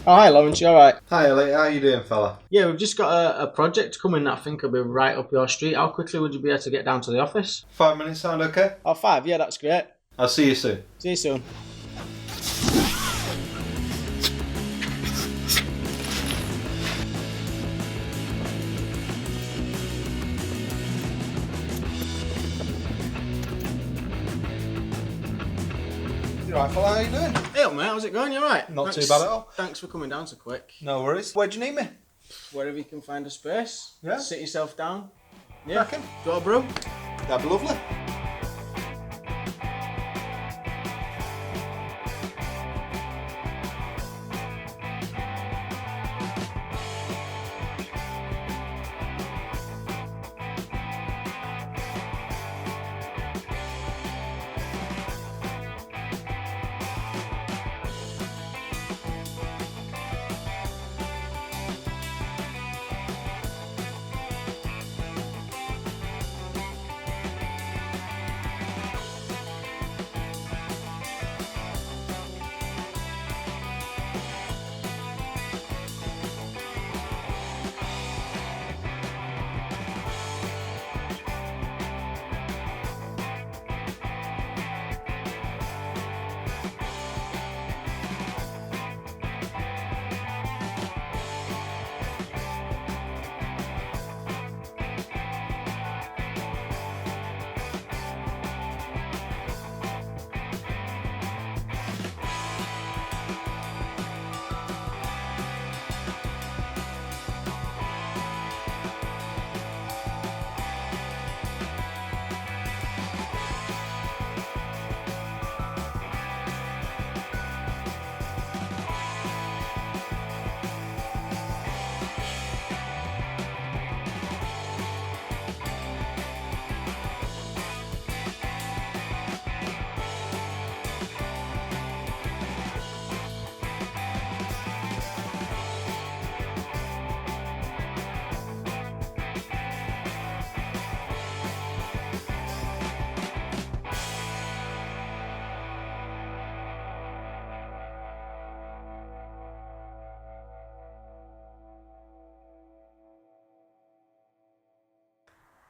Oh, hi Lawrence, you alright? Hi Ellie, how you doing fella? Yeah, we've just got a project coming that I think will be right up your street. How quickly would you be able to get down to the office? 5 minutes sound okay? Oh, 5, yeah, that's great. I'll see you soon. See you soon. You alright fella, how you doing? Hey mate, how's it going? You alright? Not too bad at all. Thanks for coming down so quick. No worries. Where do you need me? Wherever you can find a space. Yeah. Sit yourself down. Yeah. Cracking. Do you want a brew? That'd be lovely.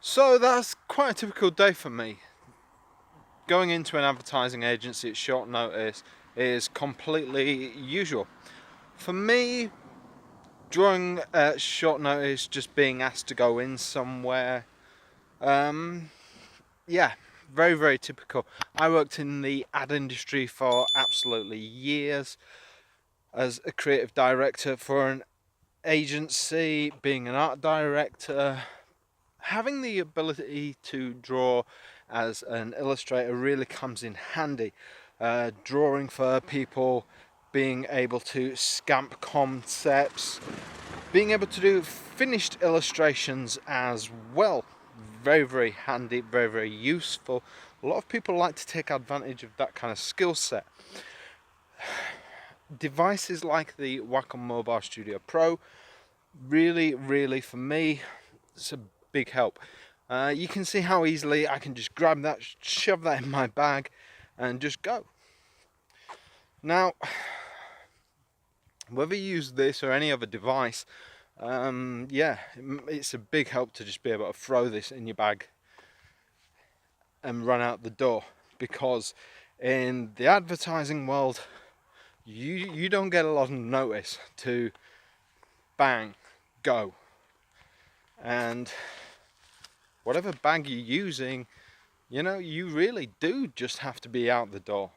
So that's quite a typical day for me. Going into an advertising agency at short notice is completely usual. For me, drawing at short notice, just being asked to go in somewhere, yeah, very, very typical. I worked in the ad industry for absolutely years as a creative director for an agency, being an art director. Having the ability to draw as an illustrator really comes in handy. Drawing for people, being able to scamp concepts, being able to do finished illustrations as well. Very, very handy, very, very useful. A lot of people like to take advantage of that kind of skill set. Devices like the Wacom MobileStudio Pro really, really, for me, it's a big help. You can see how easily I can just grab that, shove that in my bag and just go. Now, whether you use this or any other device, yeah, it's a big help to just be able to throw this in your bag and run out the door, because in the advertising world you don't get a lot of notice to bang, go. And whatever bag you're using, you know, you really do just have to be out the door.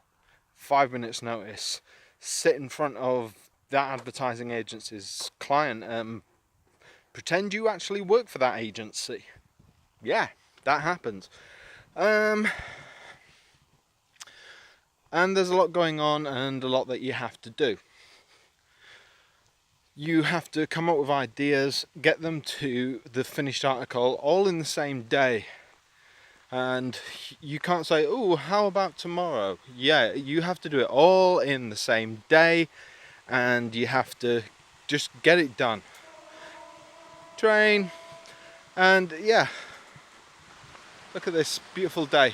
5 minutes notice, sit in front of that advertising agency's client and pretend you actually work for that agency. Yeah, that happens. And there's a lot going on and a lot that you have to do. You have to come up with ideas, get them to the finished article all in the same day. And you can't say, oh, how about tomorrow? Yeah, you have to do it all in the same day, and you have to just get it done. Train, and yeah, look at this beautiful day.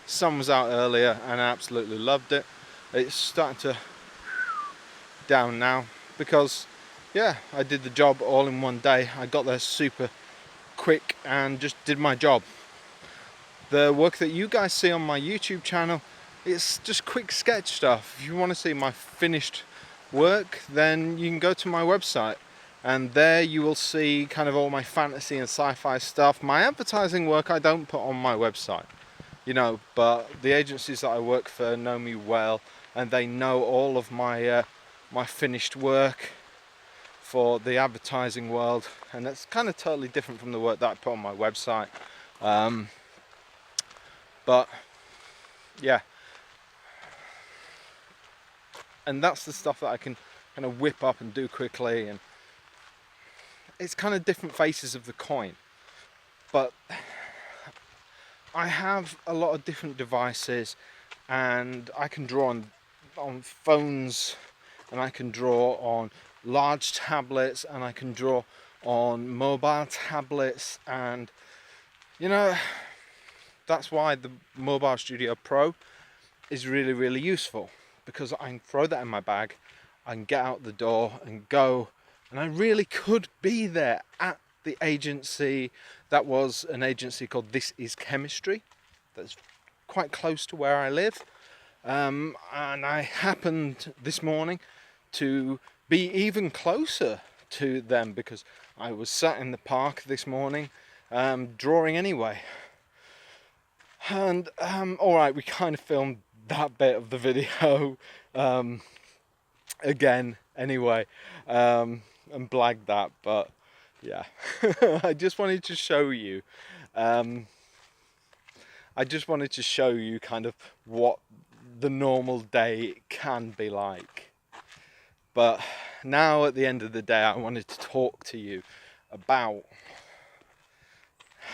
Sun was out earlier and I absolutely loved it. It's starting to down now. because yeah, I did the job all in one day. I got there super quick and just did my job. The work that you guys see on my YouTube channel, it's just quick sketch stuff. If you want to see my finished work, then you can go to my website, and there you will see kind of all my fantasy and sci-fi stuff. My advertising work I don't put on my website, you know, but the agencies that I work for know me well, and they know all of my my finished work for the advertising world, and that's kind of totally different from the work that I put on my website. But yeah, and that's the stuff that I can kind of whip up and do quickly, and it's kind of different faces of the coin. But I have a lot of different devices, and I can draw on phones, and I can draw on large tablets, and I can draw on mobile tablets, and you know, that's why the MobileStudio Pro is really, really useful, because I can throw that in my bag, I can get out the door and go, and I really could be there at the agency. That was an agency called This Is Chemistry, that's quite close to where I live, and I happened this morning to be even closer to them because I was sat in the park this morning drawing anyway. And alright, we kind of filmed that bit of the video again anyway, and blagged that, but yeah. I just wanted to show you kind of what the normal day can be like. But now at the end of the day, I wanted to talk to you about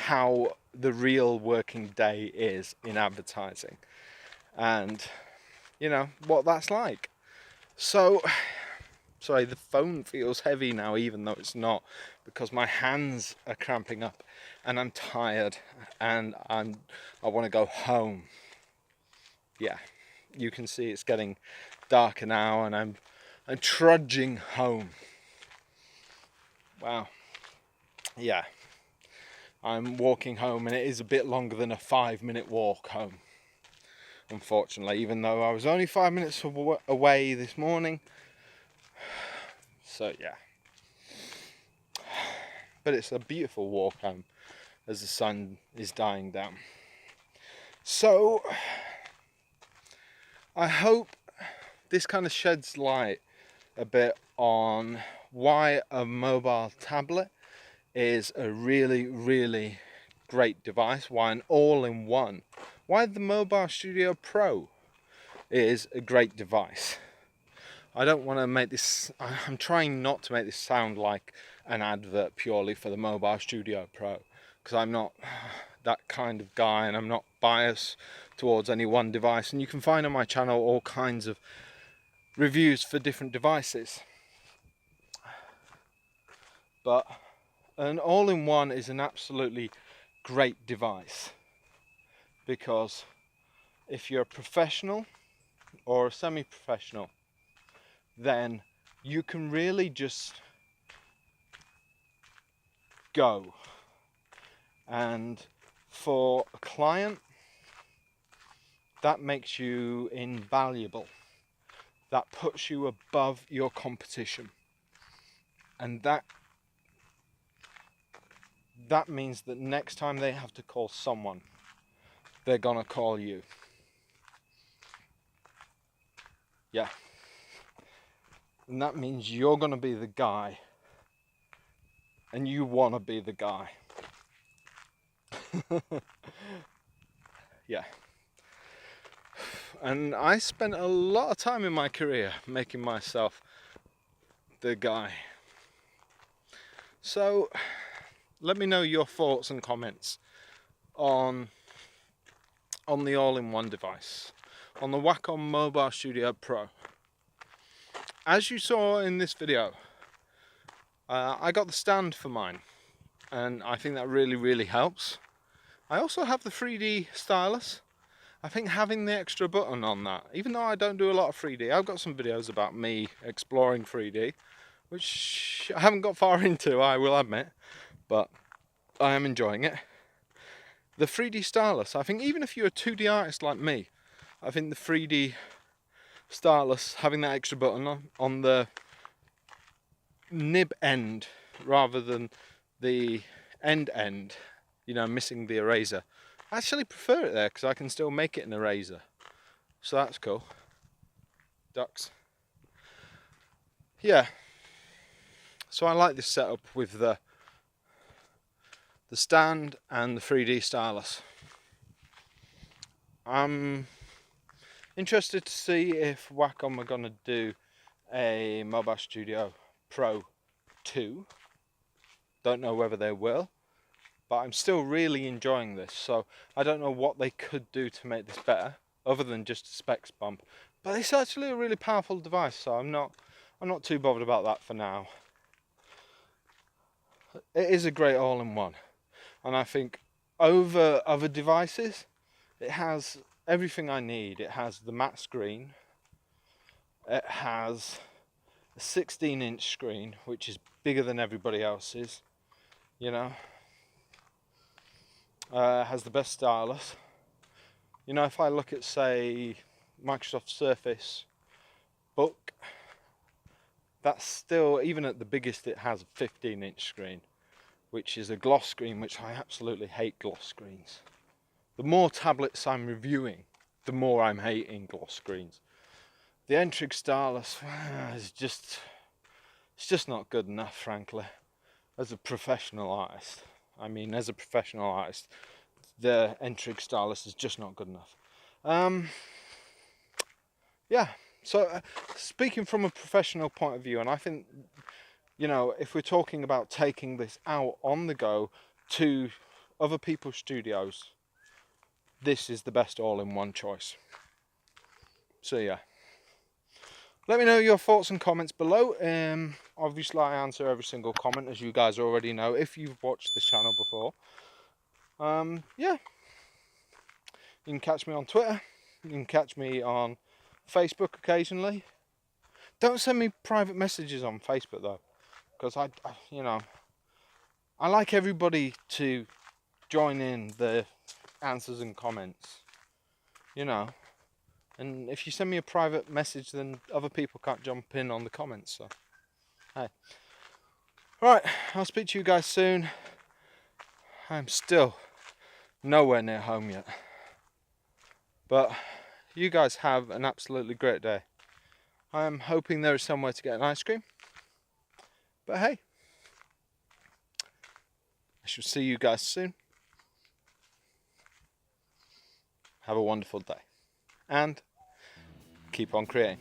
how the real working day is in advertising, and you know what that's like. So sorry, the phone feels heavy now, even though it's not, because my hands are cramping up and I'm tired, and I want to go home. Yeah, you can see it's getting darker now, and I'm trudging home. Wow. Yeah, I'm walking home, and it is a bit longer than a 5-minute walk home, unfortunately, even though I was only 5 minutes away this morning. So yeah, but it's a beautiful walk home as the sun is dying down. So I hope this kind of sheds light a bit on why a mobile tablet is a really, really great device, why an all-in-one, why the MobileStudio Pro is a great device. I don't want to make this, I'm trying not to make this sound like an advert purely for the MobileStudio Pro, because I'm not that kind of guy, and I'm not biased towards any one device, and you can find on my channel all kinds of reviews for different devices. But an all-in-one is an absolutely great device, because if you're a professional or a semi-professional, then you can really just go. And for a client, that makes you invaluable. That puts you above your competition. And that means that next time they have to call someone, they're gonna call you. Yeah. And that means you're gonna be the guy, and you wanna be the guy. Yeah. And I spent a lot of time in my career making myself the guy. So let me know your thoughts and comments on the all-in-one device, on the Wacom MobileStudio Pro. As you saw in this video, I got the stand for mine, and I think that really, really helps. I also have the 3D stylus. I think having the extra button on that, even though I don't do a lot of 3D, I've got some videos about me exploring 3D, which I haven't got far into, I will admit, but I am enjoying it. The 3D stylus, I think even if you're a 2D artist like me, I think the 3D stylus, having that extra button on the nib end rather than the end, you know, missing the eraser. I actually prefer it there because I can still make it an eraser. So that's cool. Ducks. Yeah. So I like this setup with the stand and the 3D stylus. I'm interested to see if Wacom are going to do a MobileStudio Pro 2. Don't know whether they will, but I'm still really enjoying this. So I don't know what they could do to make this better, other than just a specs bump. But it's actually a really powerful device, so I'm not too bothered about that for now. It is a great all-in-one, and I think over other devices, it has everything I need. It has the matte screen. It has a 16-inch screen, which is bigger than everybody else's. You know, has the best stylus. You know, if I look at, say, Microsoft Surface Book, that's still, even at the biggest, it has a 15-inch screen, which is a gloss screen, which I absolutely hate gloss screens. The more tablets I'm reviewing, the more I'm hating gloss screens. The N-Trig stylus is just, it's just not good enough, frankly. As a professional artist, the N-Trig stylus is just not good enough. Yeah, so speaking from a professional point of view, and I think, you know, if we're talking about taking this out on the go to other people's studios, this is the best all-in-one choice. So yeah, let me know your thoughts and comments below. Obviously I answer every single comment, as you guys already know if you've watched this channel before. Yeah, you can catch me on Twitter, you can catch me on Facebook occasionally. Don't send me private messages on Facebook though, because you know, I like everybody to join in the answers and comments, you know. And if you send me a private message, then other people can't jump in on the comments, so hey. Right, I'll speak to you guys soon. I'm still nowhere near home yet, but you guys have an absolutely great day. I am hoping there is somewhere to get an ice cream, but hey, I shall see you guys soon. Have a wonderful day and keep on creating.